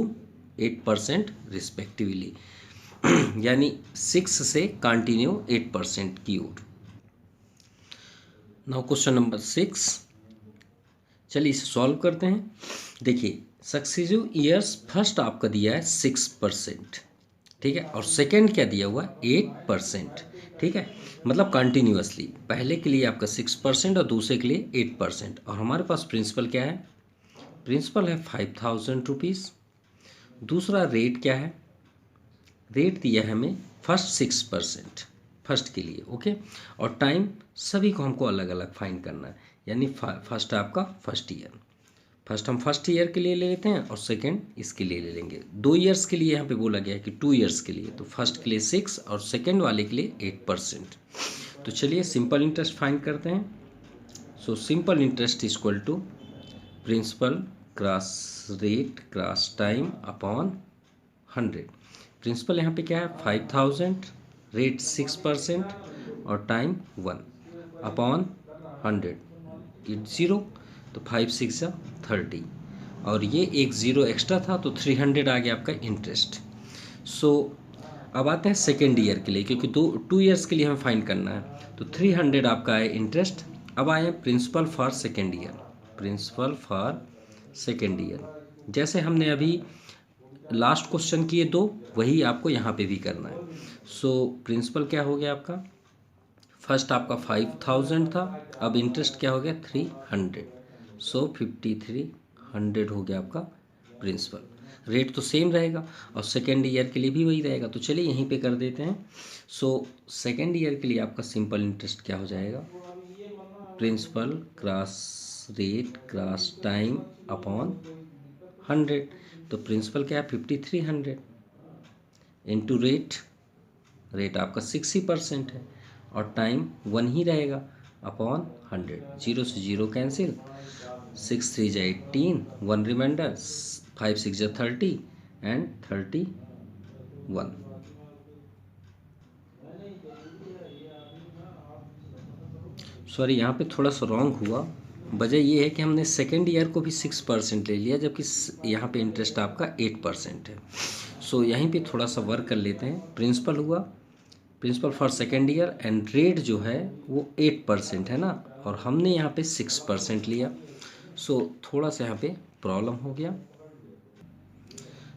A: 8% रिस्पेक्टिवली। यानी 6 से कंटिन्यू 8% की ओर। नाउ क्वेश्चन नंबर 6, चलिए इसे सॉल्व करते हैं। देखिए सक्सेसिव ईयर्स फर्स्ट आपका दिया है 6%, ठीक है, और सेकंड क्या दिया हुआ है 8%, ठीक है, मतलब कंटिन्यूअसली। पहले के लिए आपका 6% और दूसरे के लिए 8%। और हमारे पास प्रिंसिपल क्या है, प्रिंसिपल है 5000 रुपीज़। दूसरा रेट क्या है, रेट दिया है हमें फर्स्ट 6% फर्स्ट के लिए, ओके, और टाइम सभी को हमको अलग अलग फाइंड करना है। यानी फर्स्ट आपका फर्स्ट ईयर, फर्स्ट हम फर्स्ट ईयर के लिए ले लेते हैं और सेकंड इसके लिए ले लेंगे। 2 ईयर्स के लिए यहाँ पे बोला गया है कि 2 ईयर्स के लिए, तो फर्स्ट के लिए 6 और सेकंड वाले के लिए 8%। तो चलिए सिंपल इंटरेस्ट फाइंड करते हैं। So simple interest is equal to principal cross rate cross time upon 100। Principal यहाँ पे क्या है 5000, रेट 6% और टाइम 1 अपॉन 100, इट 0, तो 5 6 30, और ये एक ज़ीरो एक्स्ट्रा था तो 300 आ गया आपका इंटरेस्ट। सो अब आते हैं सेकेंड ईयर के लिए, क्योंकि 2 ईयर्स के लिए हमें फाइंड करना है। तो 300 आपका है इंटरेस्ट। अब आए principal for second year, principal for second year जैसे हमने अभी लास्ट क्वेश्चन किए दो, वही आपको यहाँ पे भी करना है। सो प्रिंसिपल क्या हो गया आपका, फर्स्ट आपका 5000 था, अब इंटरेस्ट क्या हो गया 300, सो 5300 हो गया आपका प्रिंसिपल। रेट तो सेम रहेगा और सेकेंड ईयर के लिए भी वही रहेगा। तो चलिए यहीं पे कर देते हैं। सो सेकेंड ईयर के लिए आपका सिंपल इंटरेस्ट क्या हो जाएगा, principal cross rate cross time upon 100। तो प्रिंसिपल क्या है 5300 इंटू रेट, रेट आपका 60% है और टाइम 1 ही रहेगा अपॉन 100, 0 से 0 कैंसिल, 6 3 जा 18, 1 रिमाइंडर, 5 6 जा 30 एंड 31। सॉरी यहाँ पे थोड़ा सा रॉन्ग हुआ, वजह ये है कि हमने सेकेंड ईयर को भी 6% ले लिया, जबकि यहाँ पे इंटरेस्ट आपका 8% है। सो यहीं पे थोड़ा सा वर्क कर लेते हैं। प्रिंसिपल हुआ principal for second year and rate जो है वो 8% है ना, और हमने यहाँ पे 6% लिया। सो थोड़ा सा यहाँ पे प्रॉब्लम हो गया।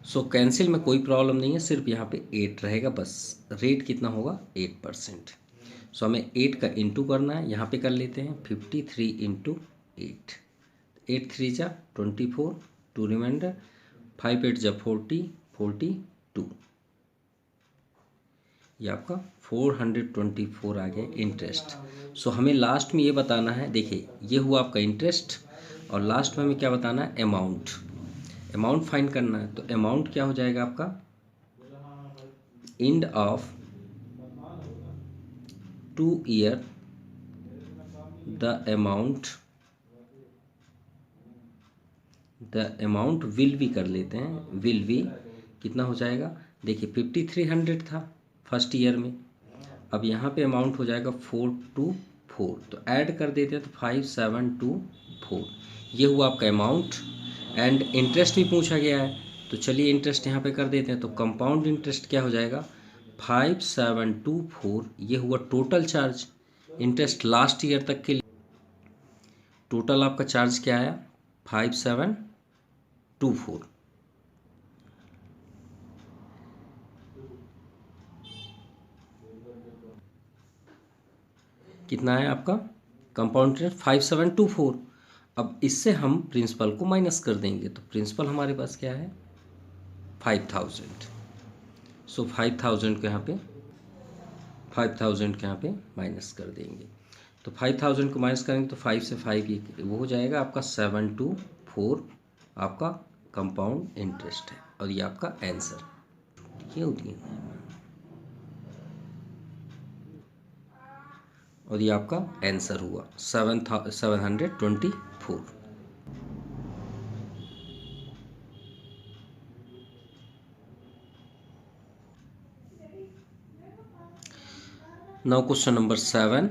A: सो कैंसिल में कोई प्रॉब्लम नहीं है, सिर्फ यहाँ पे 8 रहेगा बस। रेट कितना होगा 8%। सो हमें 8 का इंटू करना है, यहाँ पे कर लेते हैं 53 इंटू 8, 8 3 जा 24, 2 रिमाइंडर, 5 8 जा 40, 42, ये आपका 424 आ गया इंटरेस्ट। सो हमें लास्ट में ये बताना है, देखिए ये हुआ आपका इंटरेस्ट और लास्ट में हमें क्या बताना है, अमाउंट। अमाउंट फाइंड करना है, तो अमाउंट क्या हो जाएगा आपका, end of 2 year the amount will be कर लेते हैं, विल बी कितना हो जाएगा, देखिए 5300 था फर्स्ट ईयर में, अब यहाँ पे अमाउंट हो जाएगा 424, तो ऐड कर देते हैं तो 5724, ये हुआ आपका अमाउंट। एंड इंटरेस्ट भी पूछा गया है, तो चलिए इंटरेस्ट यहाँ पे कर देते हैं, तो कंपाउंड इंटरेस्ट क्या हो जाएगा 5724, ये हुआ total charge interest last year तक के लिए। टोटल आपका चार्ज क्या आया 5724। कितना है आपका कंपाउंड इंटरेस्ट 5724। अब इससे हम प्रिंसिपल को माइनस कर देंगे, तो प्रिंसिपल हमारे पास क्या है 5000। सो 5000 को यहाँ पे 5000 के यहाँ पे माइनस कर देंगे, तो 5000 को माइनस करेंगे तो 5 से 5 ये वो हो जाएगा आपका 724 आपका कंपाउंड इंटरेस्ट है, और ये आपका आंसर ये होती है, और ये आपका आंसर हुआ 724। Now question number 7,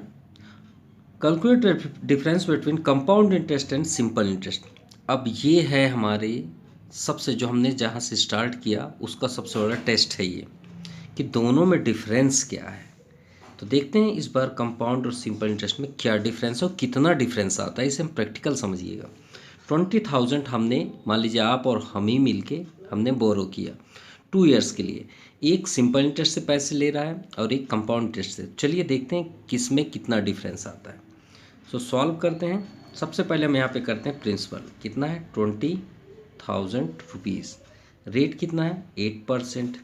A: calculate difference between compound interest and simple interest. अब ये है हमारे सबसे, जो हमने जहाँ से स्टार्ट किया उसका सबसे बड़ा टेस्ट है ये, कि दोनों में डिफरेंस क्या है। तो देखते हैं इस बार कंपाउंड और सिंपल इंटरेस्ट में क्या डिफरेंस है और कितना डिफरेंस आता है, इसे हम प्रैक्टिकल समझिएगा। 20,000 हमने, मान लीजिए आप और हम ही मिलके हमने बोरो किया 2 ईयर्स के लिए, एक सिंपल इंटरेस्ट से पैसे ले रहा है और एक कंपाउंड इंटरेस्ट से। चलिए देखते हैं किस में कितना डिफरेंस आता है। सो सॉल्व करते हैं। सबसे पहले हम यहाँ पे करते हैं प्रिंसिपल, कितना है 20,000 रुपीज़, रेट कितना है 8%,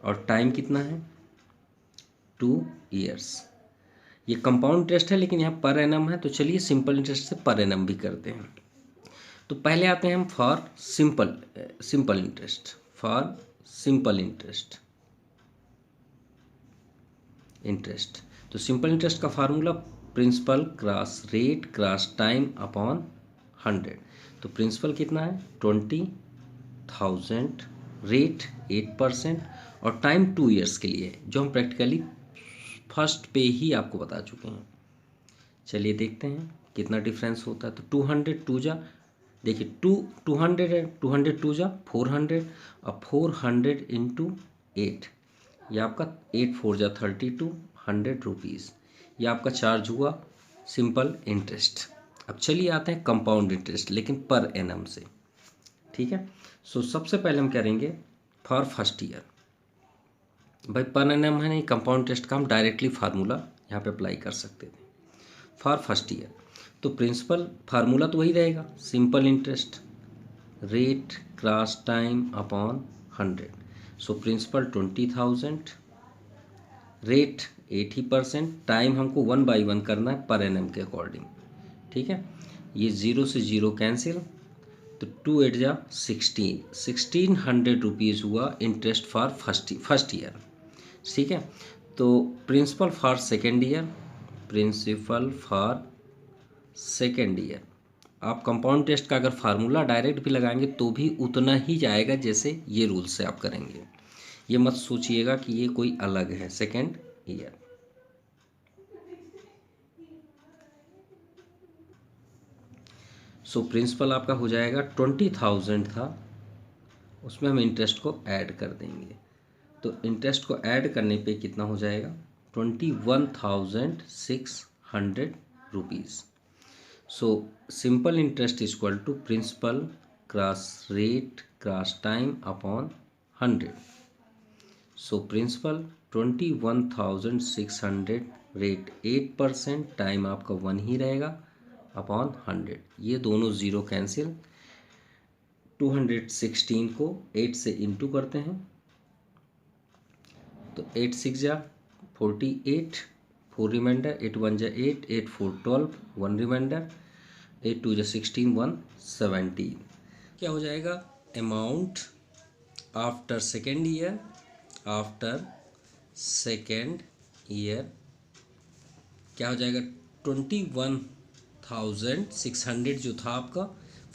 A: और टाइम कितना है 2 ईयर्स। ये कंपाउंड इंटरेस्ट है लेकिन यहाँ पर एनम है, तो चलिए सिंपल इंटरेस्ट से पर एनम भी करते हैं। तो पहले आते हैं हम for simple interest, for simple interest. तो सिंपल इंटरेस्ट का formula principal cross rate cross time upon 100। तो प्रिंसिपल कितना है 20,000, रेट 8% और टाइम 2 ईयर्स के लिए, जो हम प्रैक्टिकली फर्स्ट पे ही आपको बता चुके हैं। चलिए देखते हैं कितना डिफरेंस होता है। तो 200 टू जा, देखिए 200 है, 200 टू जा 400, और 400 इंटू 8, ये आपका 8 4 जा 32, 100 रुपीज़, ये आपका चार्ज हुआ सिंपल इंटरेस्ट। अब चलिए आते हैं कंपाउंड इंटरेस्ट, लेकिन पर एनम से, ठीक है। सो सबसे पहले हम करेंगे फॉर फर्स्ट ईयर। भाई पर एनम है नहीं, कंपाउंड इंटरेस्ट का हम डायरेक्टली फार्मूला यहाँ पे अप्लाई कर सकते थे फॉर फर्स्ट ईयर। तो प्रिंसिपल फार्मूला तो वही रहेगा, simple interest rate cross time upon 100। So principal 20,000, rate 80%, time हमको 1/1 करना है पर एनम के अकॉर्डिंग, ठीक है। ये 0 से 0 कैंसिल, तो 2 8 जा 1600 रुपीज़ हुआ इंटरेस्ट फॉर फर्स्ट ईयर, ठीक है। तो principal for second year, principal for second year, आप कंपाउंड टेस्ट का अगर फार्मूला डायरेक्ट भी लगाएंगे तो भी उतना ही जाएगा जैसे ये रूल से आप करेंगे। ये मत सोचिएगा कि ये कोई अलग है सेकेंड ईयर। सो प्रिंसिपल आपका हो जाएगा 20,000 था, उसमें हम इंटरेस्ट को ऐड कर देंगे। तो इंटरेस्ट को ऐड करने पे कितना हो जाएगा 21,600 rupees. So simple interest is equal to principal cross rate cross time upon 100। So principal 21,600, rate 8%, time आपका 1 ही रहेगा अपॉन 100, ये दोनों ज़ीरो कैंसिल। 216 को 8 से इंटू करते हैं, तो 8 6 जा 48, 4 रिमाइंडर, 8 1 जा 8, 8 4 12, 1 रिमाइंडर, 8 2 16 117 क्या हो जाएगा amount after second year, after second year क्या हो जाएगा 21,600 जो था आपका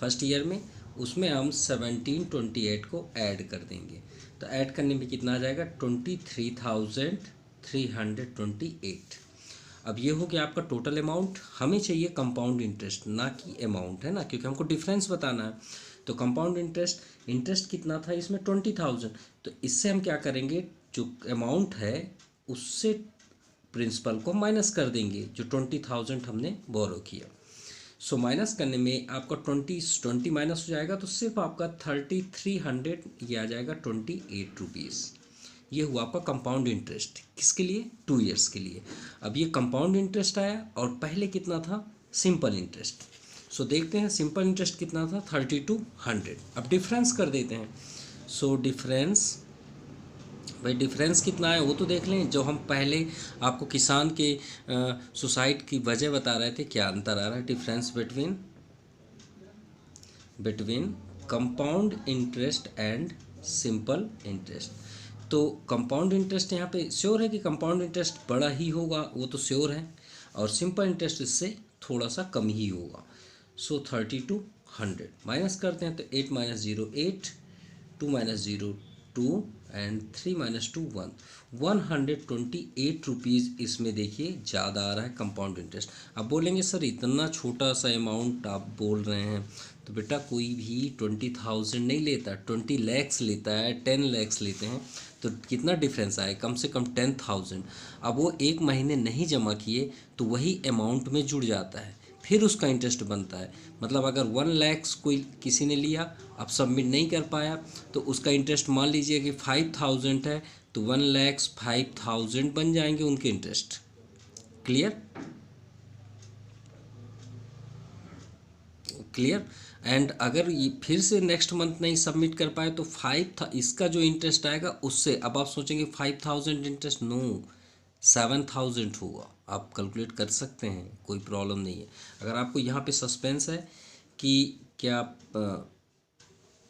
A: फर्स्ट ईयर में, उसमें हम 1728 को ऐड कर देंगे। तो ऐड करने में कितना आ जाएगा 23,328। अब ये हो गया आपका टोटल अमाउंट। हमें चाहिए कंपाउंड इंटरेस्ट ना कि अमाउंट, है ना, क्योंकि हमको डिफरेंस बताना है। तो कंपाउंड इंटरेस्ट कितना था इसमें 20,000। तो इससे हम क्या करेंगे, जो अमाउंट है उससे प्रिंसिपल को माइनस कर देंगे जो 20,000 हमने बोरो किया। सो माइनस करने में आपका 20 माइनस हो जाएगा तो सिर्फ आपका 3,300 ये आ जाएगा 28 रुपीज़। ये हुआ आपका कंपाउंड इंटरेस्ट किसके लिए 2 इयर्स के लिए। अब ये कंपाउंड इंटरेस्ट आया और पहले कितना था सिंपल इंटरेस्ट। सो देखते हैं सिंपल इंटरेस्ट कितना था 3,200। अब डिफरेंस कर देते हैं। सो डिफरेंस भाई डिफरेंस कितना है वो तो देख लें। जो हम पहले आपको किसान के सुसाइड की वजह बता रहे थे, क्या अंतर आ रहा है difference between compound interest and simple interest. तो कंपाउंड इंटरेस्ट यहाँ पे श्योर है कि कंपाउंड इंटरेस्ट बड़ा ही होगा, वो तो श्योर है, और सिंपल इंटरेस्ट इससे थोड़ा सा कम ही होगा। सो 3,200 माइनस करते हैं तो 8 - 0 8, 2 - 0 2 एंड 3 - 2 1, 128 रुपीज़ इसमें देखिए ज़्यादा आ रहा है कंपाउंड इंटरेस्ट। अब बोलेंगे सर इतना छोटा सा अमाउंट आप बोल रहे हैं, तो बेटा कोई भी 20,000 नहीं लेता, 20 lakhs लेता है, 10 lakhs लेते हैं, तो कितना डिफरेंस आए कम से कम 10,000। अब वो एक महीने नहीं जमा किए तो वही अमाउंट में जुड़ जाता है, फिर उसका इंटरेस्ट बनता है। मतलब अगर 1 lakhs कोई किसी ने लिया, अब सबमिट नहीं कर पाया, तो उसका इंटरेस्ट मान लीजिए कि 5,000 है, तो 1 lakhs 5,000 बन जाएंगे उनके इंटरेस्ट। Clear clear. एंड अगर ये फिर से नेक्स्ट मंथ नहीं सबमिट कर पाए तो 5 था इसका जो इंटरेस्ट आएगा उससे, अब आप सोचेंगे 5,000 इंटरेस्ट, नो 7,000 होगा। आप कैलकुलेट कर सकते हैं, कोई प्रॉब्लम नहीं है। अगर आपको यहाँ पे सस्पेंस है कि क्या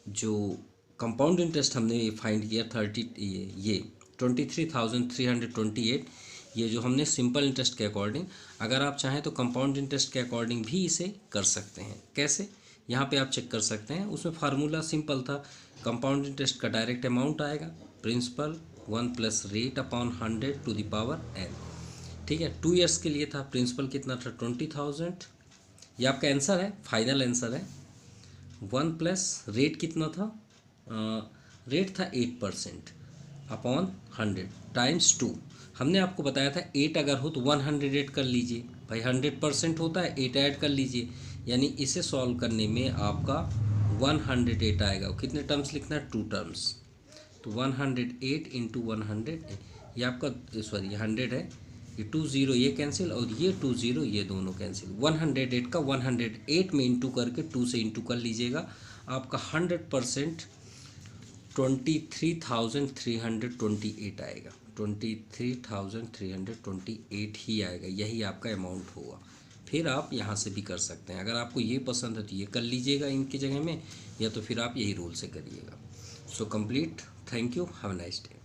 A: जो कंपाउंड इंटरेस्ट हमने फाइंड किया 23,328, ये जो हमने सिंपल इंटरेस्ट के अकॉर्डिंग, अगर आप चाहें तो कंपाउंड इंटरेस्ट के अकॉर्डिंग भी इसे कर सकते हैं। कैसे, यहाँ पे आप चेक कर सकते हैं। उसमें फार्मूला सिंपल था, कंपाउंड इंटरेस्ट का डायरेक्ट अमाउंट आएगा principal 1 + rate upon 100 to the power n। ठीक है, 2 इयर्स के लिए था, प्रिंसिपल कितना था 20,000। ये आपका आंसर है, फाइनल आंसर है। 1 + रेट कितना था, रेट था 8% अपॉन 100 टाइम्स 2। हमने आपको बताया था 8 अगर हो तो 108 कर लीजिए, भाई 100% होता है, 8 ऐड कर लीजिए, यानी इसे सॉल्व करने में आपका 108 आएगा। कितने टर्म्स लिखना है 2 टर्म्स, तो 108 इंटू 100, ये आपका सॉरी 100 है, ये 2 0 ये कैंसिल और ये 2 0 ये दोनों कैंसिल। 108 का 108 में इंटू करके 2 से इंटू कर लीजिएगा, आपका 100% 23,328 आएगा। 23,328 ही आएगा, यही आपका अमाउंट होगा। फिर आप यहाँ से भी कर सकते हैं, अगर आपको ये पसंद है तो ये कर लीजिएगा इनकी जगह में, या तो फिर आप यही रूल से करिएगा। So complete. Thank you, have a nice day.